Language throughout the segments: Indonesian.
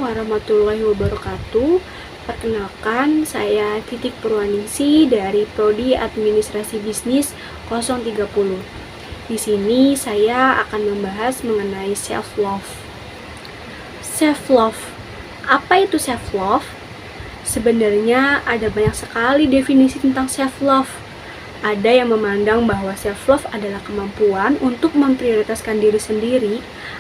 warahmatullahi wabarakatuh. Perkenalkan, saya Titik Purwaningsi dari Prodi Administrasi Bisnis 030. Di sini saya akan membahas mengenai self-love. Self-love. Apa itu self-love? Sebenarnya ada banyak sekali definisi tentang self-love. Ada yang memandang bahwa self-love adalah kemampuan untuk memprioritaskan diri sendiri.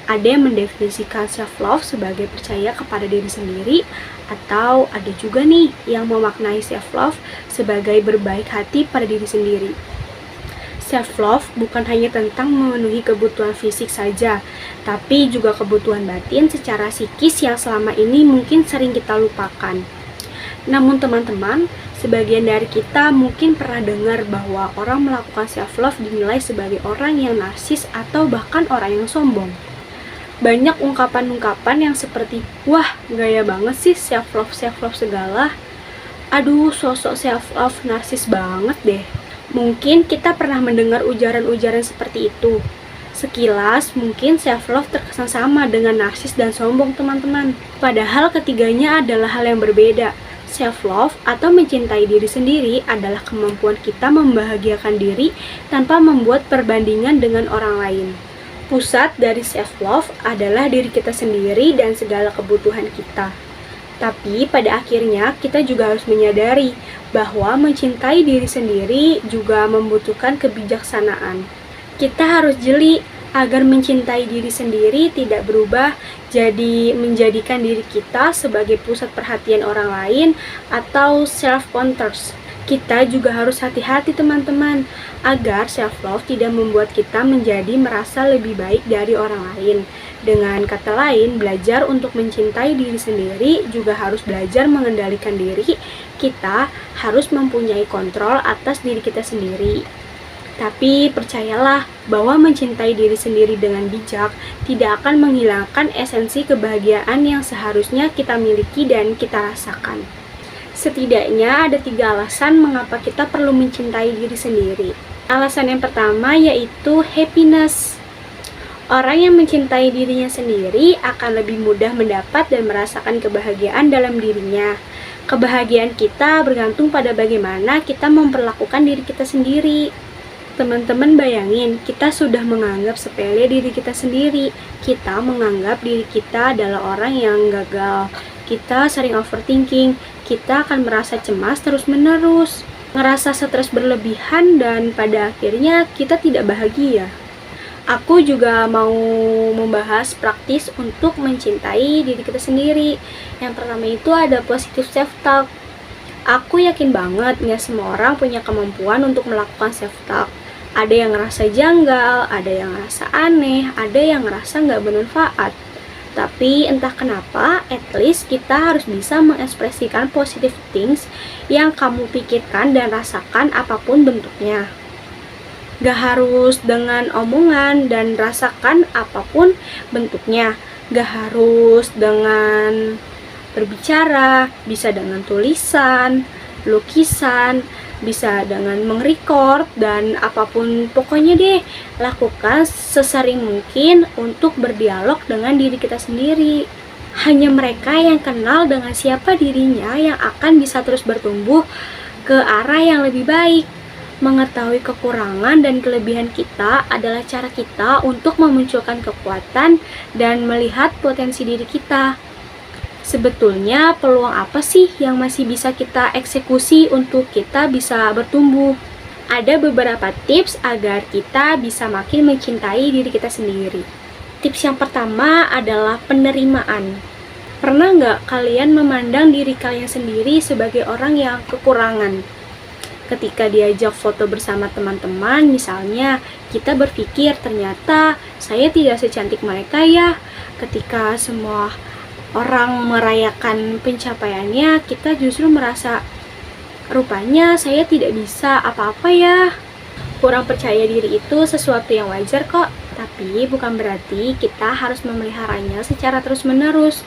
Ada yang mendefinisikan self-love sebagai percaya kepada diri sendiri. Atau ada juga nih yang memaknai self-love sebagai berbaik hati pada diri sendiri. Self-love bukan hanya tentang memenuhi kebutuhan fisik saja, tapi juga kebutuhan batin secara psikis yang selama ini mungkin sering kita lupakan. Namun teman-teman, sebagian dari kita mungkin pernah dengar bahwa orang melakukan self-love dinilai sebagai orang yang narsis atau bahkan orang yang sombong. Banyak ungkapan-ungkapan yang seperti, wah gaya banget sih self-love segala. Aduh, sosok self-love narsis banget deh. Mungkin kita pernah mendengar ujaran-ujaran seperti itu. Sekilas mungkin self-love terkesan sama dengan narsis dan sombong teman-teman. Padahal ketiganya adalah hal yang berbeda. Self-love atau mencintai diri sendiri adalah kemampuan kita membahagiakan diri tanpa membuat perbandingan dengan orang lain. Pusat dari self-love adalah diri kita sendiri dan segala kebutuhan kita. Tapi pada akhirnya kita juga harus menyadari bahwa mencintai diri sendiri juga membutuhkan kebijaksanaan. Kita harus jeli agar mencintai diri sendiri tidak berubah jadi menjadikan diri kita sebagai pusat perhatian orang lain atau self-centered. Kita juga harus hati-hati teman-teman agar self-love tidak membuat kita menjadi merasa lebih baik dari orang lain. Dengan kata lain, belajar untuk mencintai diri sendiri juga harus belajar mengendalikan diri. Kita harus mempunyai kontrol atas diri kita sendiri. Tapi percayalah bahwa mencintai diri sendiri dengan bijak tidak akan menghilangkan esensi kebahagiaan yang seharusnya kita miliki dan kita rasakan. Setidaknya ada 3 alasan mengapa kita perlu mencintai diri sendiri. Alasan yang pertama yaitu happiness. Orang yang mencintai dirinya sendiri akan lebih mudah mendapat dan merasakan kebahagiaan dalam dirinya. Kebahagiaan kita bergantung pada bagaimana kita memperlakukan diri kita sendiri. Teman-teman bayangin, kita sudah menganggap sepele diri kita sendiri. Kita menganggap diri kita adalah orang yang gagal. Kita sering overthinking. Kita akan merasa cemas terus-menerus, ngerasa stres berlebihan, dan pada akhirnya kita tidak bahagia. Aku juga mau membahas praktis untuk mencintai diri kita sendiri. Yang pertama itu ada positive self-talk. Aku yakin banget gak semua orang punya kemampuan untuk melakukan self-talk. Ada yang ngerasa janggal, ada yang ngerasa aneh, ada yang ngerasa gak bermanfaat. Tapi entah kenapa, at least kita harus bisa mengekspresikan positive things yang kamu pikirkan dan rasakan apapun bentuknya. Gak harus dengan omongan dan rasakan apapun bentuknya. Gak harus dengan berbicara, bisa dengan tulisan, lukisan, bisa dengan meng-record, dan apapun pokoknya deh, lakukan sesering mungkin untuk berdialog dengan diri kita sendiri. Hanya mereka yang kenal dengan siapa dirinya yang akan bisa terus bertumbuh ke arah yang lebih baik. Mengetahui kekurangan dan kelebihan kita adalah cara kita untuk memunculkan kekuatan dan melihat potensi diri kita. Sebetulnya peluang apa sih yang masih bisa kita eksekusi untuk kita bisa bertumbuh? Ada beberapa tips agar kita bisa makin mencintai diri kita sendiri. Tips yang pertama adalah penerimaan. Pernah nggak kalian memandang diri kalian sendiri sebagai orang yang kekurangan? Ketika diajak foto bersama teman-teman misalnya, kita berpikir ternyata saya tidak secantik mereka ya. Ketika semua orang merayakan pencapaiannya, kita justru merasa rupanya saya tidak bisa apa-apa ya. Kurang percaya diri itu sesuatu yang wajar kok, tapi bukan berarti kita harus memeliharanya secara terus-menerus.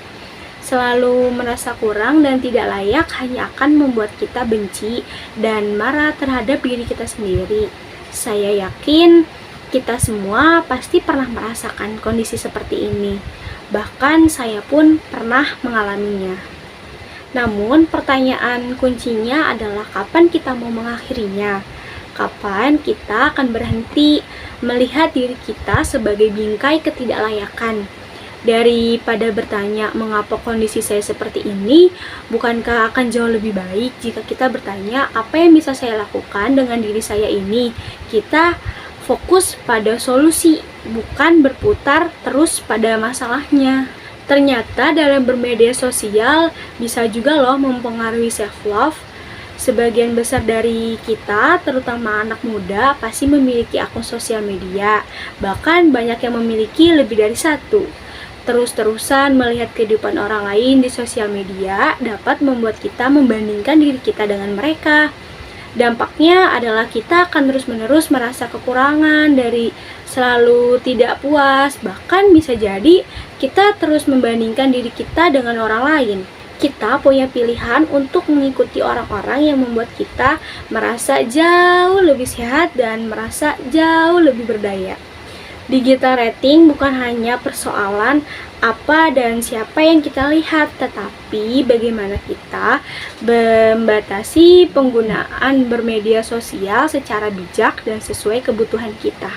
Selalu merasa kurang dan tidak layak hanya akan membuat kita benci dan marah terhadap diri kita sendiri. Saya yakin kita semua pasti pernah merasakan kondisi seperti ini. Bahkan saya pun pernah mengalaminya. Namun pertanyaan kuncinya adalah kapan kita mau mengakhirinya? Kapan kita akan berhenti melihat diri kita sebagai bingkai ketidaklayakan? Daripada bertanya mengapa kondisi saya seperti ini, bukankah akan jauh lebih baik jika kita bertanya apa yang bisa saya lakukan dengan diri saya ini? Kita fokus pada solusi, bukan berputar terus pada masalahnya. Ternyata dalam bermedia sosial bisa juga loh mempengaruhi self-love. Sebagian besar dari kita, terutama anak muda, pasti memiliki akun sosial media. Bahkan banyak yang memiliki lebih dari satu. Terus-terusan melihat kehidupan orang lain di sosial media dapat membuat kita membandingkan diri kita dengan mereka. Dampaknya adalah kita akan terus-menerus merasa kekurangan, dari selalu tidak puas, bahkan bisa jadi kita terus membandingkan diri kita dengan orang lain. Kita punya pilihan untuk mengikuti orang-orang yang membuat kita merasa jauh lebih sehat dan merasa jauh lebih berdaya. Digital rating bukan hanya persoalan apa dan siapa yang kita lihat, tetapi bagaimana kita membatasi penggunaan bermedia sosial secara bijak dan sesuai kebutuhan kita.